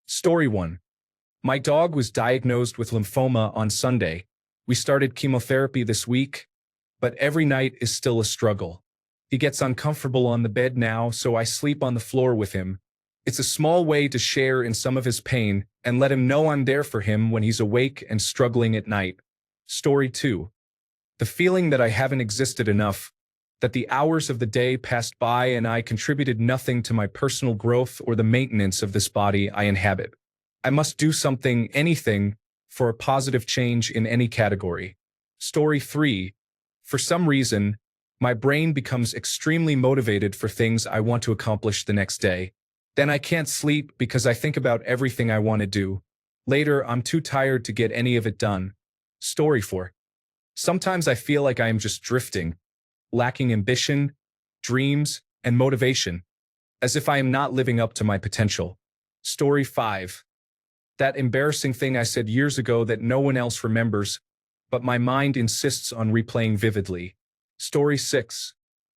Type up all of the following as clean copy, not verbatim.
Story 1. My dog was diagnosed with lymphoma on Sunday. We started chemotherapy this week, but every night is still a struggle. He gets uncomfortable on the bed now, so I sleep on the floor with him. It's a small way to share in some of his pain and let him know I'm there for him when he's awake and struggling at night. Story 2. The feeling that I haven't existed enough, that the hours of the day passed by and I contributed nothing to my personal growth or the maintenance of this body I inhabit. I must do something, anything, for a positive change in any category. Story 3. For some reason, my brain becomes extremely motivated for things I want to accomplish the next day. Then I can't sleep because I think about everything I want to do. Later, I'm too tired to get any of it done. Story 4. Sometimes I feel like I am just drifting, lacking ambition, dreams, and motivation, as if I am not living up to my potential. Story 5. That embarrassing thing I said years ago that no one else remembers, but my mind insists on replaying vividly. Story 6.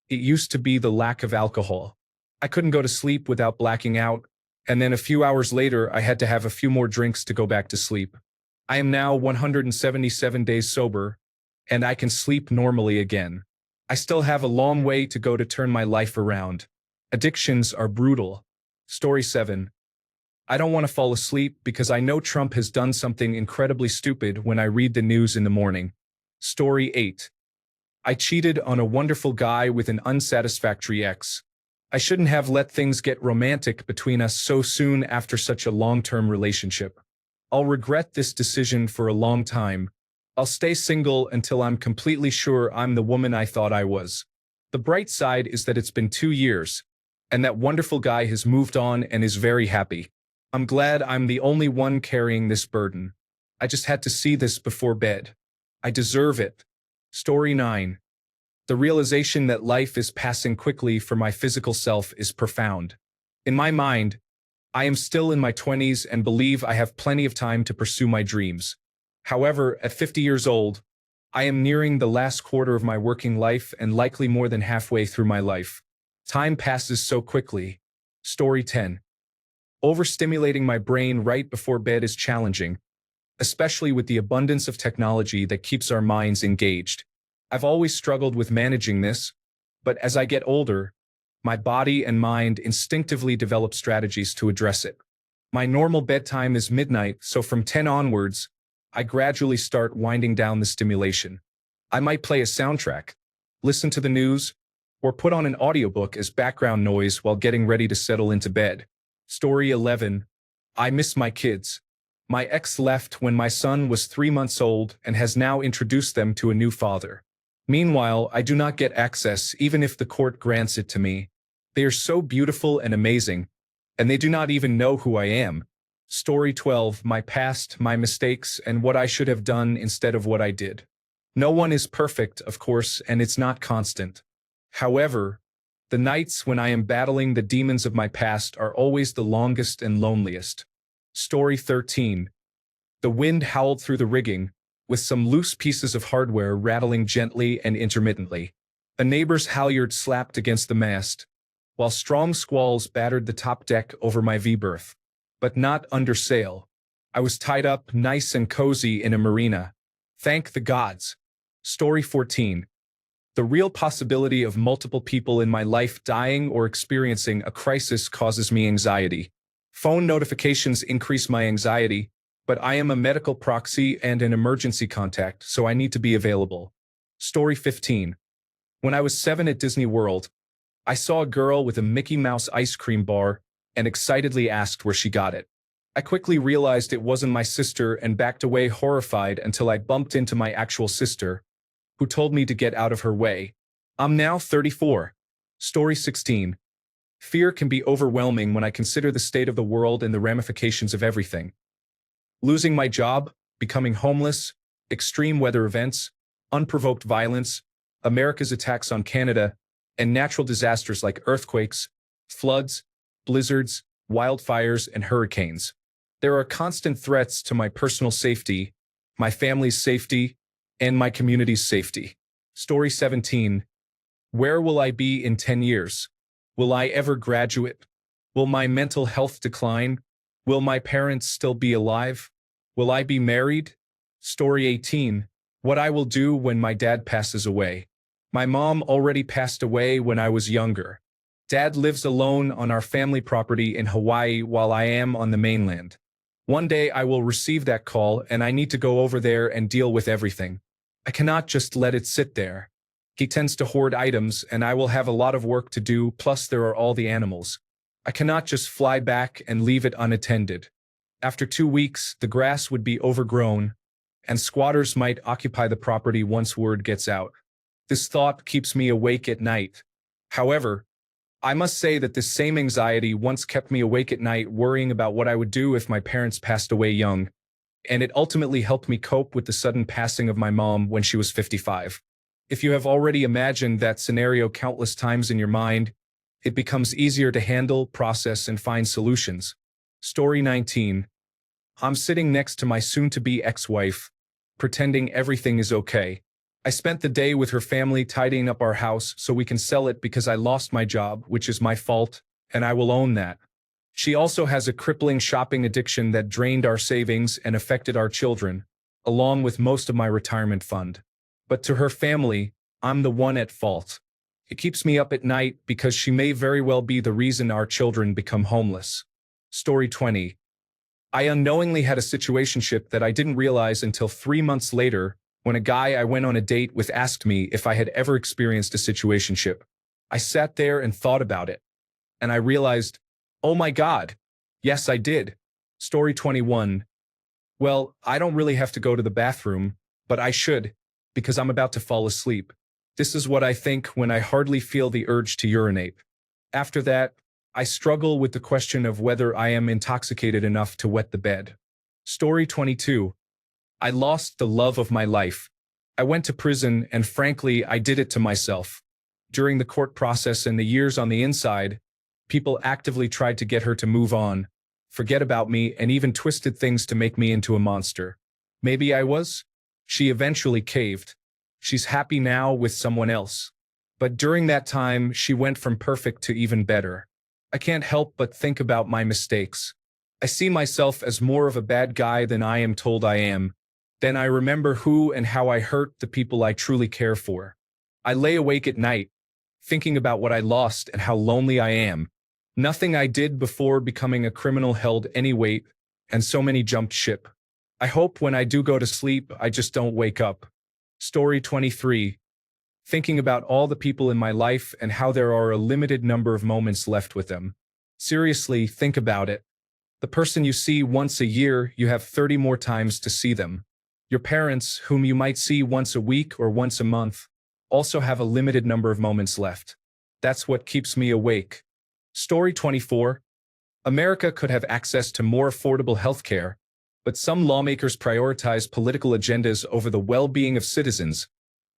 It used to be the lack of alcohol. I couldn't go to sleep without blacking out, and then a few hours later I had to have a few more drinks to go back to sleep. I am now 177 days sober, and I can sleep normally again. I still have a long way to go to turn my life around. Addictions are brutal. Story 7. I don't want to fall asleep because I know Trump has done something incredibly stupid when I read the news in the morning. Story 8. I cheated on a wonderful guy with an unsatisfactory ex. I shouldn't have let things get romantic between us so soon after such a long-term relationship. I'll regret this decision for a long time. I'll stay single until I'm completely sure I'm the woman I thought I was. The bright side is that it's been 2 years, and that wonderful guy has moved on and is very happy. I'm glad I'm the only one carrying this burden. I just had to see this before bed. I deserve it. Story 9. The realization that life is passing quickly for my physical self is profound. In my mind, I am still in my 20s and believe I have plenty of time to pursue my dreams. However, at 50 years old, I am nearing the last quarter of my working life and likely more than halfway through my life. Time passes so quickly. Story 10. Overstimulating my brain right before bed is challenging, especially with the abundance of technology that keeps our minds engaged. I've always struggled with managing this, but as I get older, my body and mind instinctively develop strategies to address it. My normal bedtime is midnight, so from 10 onwards, I gradually start winding down the stimulation. I might play a soundtrack, listen to the news, or put on an audiobook as background noise while getting ready to settle into bed. Story 11. I miss my kids. My ex left when my son was 3 months old and has now introduced them to a new father. Meanwhile, I do not get access even if the court grants it to me. They are so beautiful and amazing, and they do not even know who I am. Story 12. My past, my mistakes, and what I should have done instead of what I did. No one is perfect, of course, and it's not constant. However, the nights when I am battling the demons of my past are always the longest and loneliest. Story 13. The wind howled through the rigging, with some loose pieces of hardware rattling gently and intermittently. A neighbor's halyard slapped against the mast, while strong squalls battered the top deck over my V-berth. But not under sail. I was tied up nice and cozy in a marina. Thank the gods. Story 14. The real possibility of multiple people in my life dying or experiencing a crisis causes me anxiety. Phone notifications increase my anxiety, but I am a medical proxy and an emergency contact, so I need to be available. Story 15. When I was 7 at Disney World, I saw a girl with a Mickey Mouse ice cream bar and excitedly asked where she got it. I quickly realized it wasn't my sister and backed away horrified until I bumped into my actual sister, who told me to get out of her way. I'm now 34. Story 16. Fear can be overwhelming when I consider the state of the world and the ramifications of everything. Losing my job, becoming homeless, extreme weather events, unprovoked violence, America's attacks on Canada, and natural disasters like earthquakes, floods, blizzards, wildfires, and hurricanes. There are constant threats to my personal safety, my family's safety, and my community's safety. Story 17. Where will I be in 10 years? Will I ever graduate? Will my mental health decline? Will my parents still be alive? Will I be married? Story 18. What I will do when my dad passes away. My mom already passed away when I was younger. Dad lives alone on our family property in Hawaii while I am on the mainland. One day I will receive that call and I need to go over there and deal with everything. I cannot just let it sit there. He tends to hoard items and I will have a lot of work to do, plus there are all the animals. I cannot just fly back and leave it unattended. After 2 weeks, the grass would be overgrown, and squatters might occupy the property once word gets out. This thought keeps me awake at night. However, I must say that this same anxiety once kept me awake at night worrying about what I would do if my parents passed away young, and it ultimately helped me cope with the sudden passing of my mom when she was 55. If you have already imagined that scenario countless times in your mind, it becomes easier to handle, process, and find solutions. Story 19. I'm sitting next to my soon-to-be ex-wife, pretending everything is okay. I spent the day with her family tidying up our house so we can sell it because I lost my job, which is my fault, and I will own that. She also has a crippling shopping addiction that drained our savings and affected our children, along with most of my retirement fund. But to her family, I'm the one at fault. It keeps me up at night because she may very well be the reason our children become homeless. Story 20. I unknowingly had a situationship that I didn't realize until 3 months later when a guy I went on a date with asked me if I had ever experienced a situationship. I sat there and thought about it, and I realized, oh my God, yes I did. Story 21. Well, I don't really have to go to the bathroom, but I should, because I'm about to fall asleep. This is what I think when I hardly feel the urge to urinate. After that, I struggle with the question of whether I am intoxicated enough to wet the bed. Story 22. I lost the love of my life. I went to prison and frankly, I did it to myself. During the court process and the years on the inside, people actively tried to get her to move on, forget about me, and even twisted things to make me into a monster. Maybe I was? She eventually caved. She's happy now with someone else. But during that time, she went from perfect to even better. I can't help but think about my mistakes. I see myself as more of a bad guy than I am told I am. Then I remember who and how I hurt the people I truly care for. I lay awake at night, thinking about what I lost and how lonely I am. Nothing I did before becoming a criminal held any weight, and so many jumped ship. I hope when I do go to sleep, I just don't wake up. Story 23. Thinking about all the people in my life and how there are a limited number of moments left with them. Seriously, think about it. The person you see once a year, you have 30 more times to see them. Your parents, whom you might see once a week or once a month, also have a limited number of moments left. That's what keeps me awake. Story 24. America could have access to more affordable healthcare, but some lawmakers prioritize political agendas over the well-being of citizens,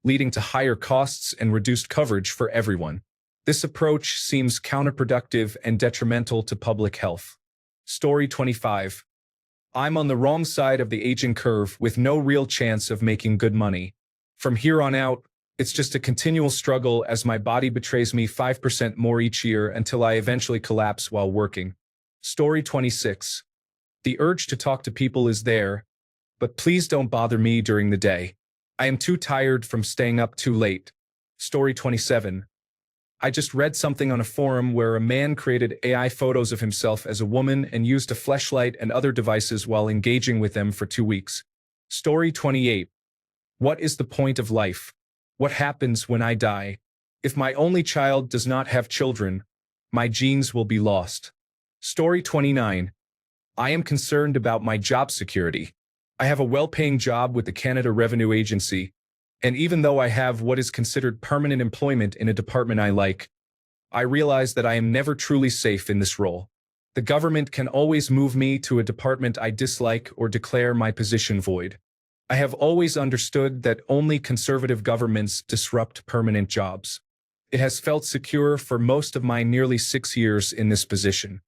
leading to higher costs and reduced coverage for everyone. This approach seems counterproductive and detrimental to public health. Story 25. I'm on the wrong side of the aging curve with no real chance of making good money. From here on out, it's just a continual struggle as my body betrays me 5% more each year until I eventually collapse while working. Story 26. The urge to talk to people is there, but please don't bother me during the day. I am too tired from staying up too late. Story 27. I just read something on a forum where a man created AI photos of himself as a woman and used a fleshlight and other devices while engaging with them for 2 weeks. Story 28. What is the point of life? What happens when I die? If my only child does not have children, my genes will be lost. Story 29. I am concerned about my job security. I have a well-paying job with the Canada Revenue Agency, and even though I have what is considered permanent employment in a department I like, I realize that I am never truly safe in this role. The government can always move me to a department I dislike or declare my position void. I have always understood that only conservative governments disrupt permanent jobs. It has felt secure for most of my nearly 6 years in this position.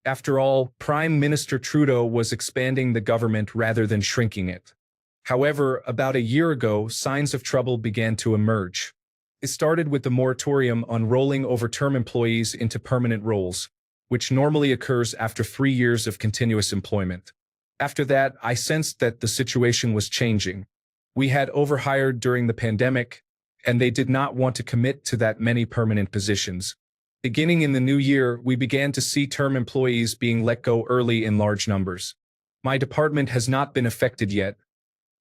After all, Prime Minister Trudeau was expanding the government rather than shrinking it. However, about a year ago, signs of trouble began to emerge. It started with the moratorium on rolling over term employees into permanent roles. which normally occurs after 3 years of continuous employment. After that, I sensed that the situation was changing. We had overhired during the pandemic, and they did not want to commit to that many permanent positions. Beginning in the new year, we began to see term employees being let go early in large numbers. My department has not been affected yet,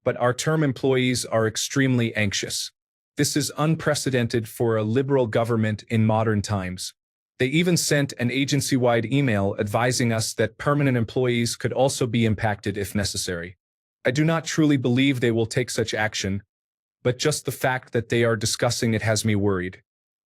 but our term employees are extremely anxious. This is unprecedented for a liberal government in modern times. They even sent an agency-wide email advising us that permanent employees could also be impacted if necessary. I do not truly believe they will take such action, but just the fact that they are discussing it has me worried.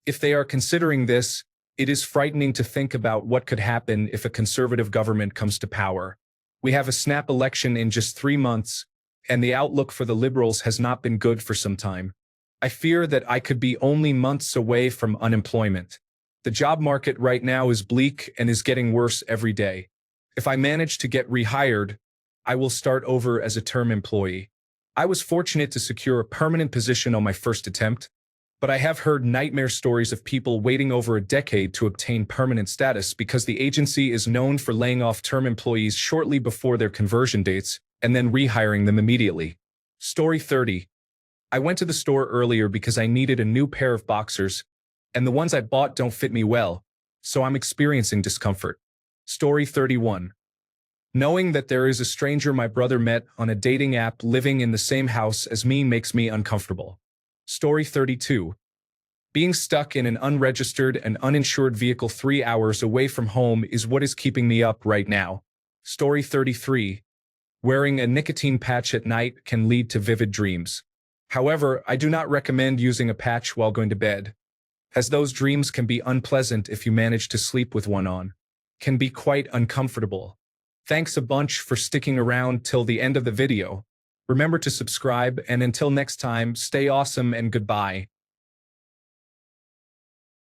If they are considering this, it is frightening to think about what could happen if a conservative government comes to power. We have a snap election in just 3 months, and the outlook for the liberals has not been good for some time. I fear that I could be only months away from unemployment. The job market right now is bleak and is getting worse every day. If I manage to get rehired, I will start over as a term employee. I was fortunate to secure a permanent position on my first attempt, but I have heard nightmare stories of people waiting over a decade to obtain permanent status because the agency is known for laying off term employees shortly before their conversion dates and then rehiring them immediately. Story 30. I went to the store earlier because I needed a new pair of boxers, and the ones I bought don't fit me well, so I'm experiencing discomfort. Story 31. Knowing that there is a stranger my brother met on a dating app living in the same house as me makes me uncomfortable. Story 32. Being stuck in an unregistered and uninsured vehicle 3 hours away from home is what is keeping me up right now. Story 33. Wearing a nicotine patch at night can lead to vivid dreams. However, I do not recommend using a patch while going to bed, as those dreams can be unpleasant if you manage to sleep with one on. Can be quite uncomfortable. Thanks a bunch for sticking around till the end of the video. Remember to subscribe, and until next time, stay awesome and goodbye.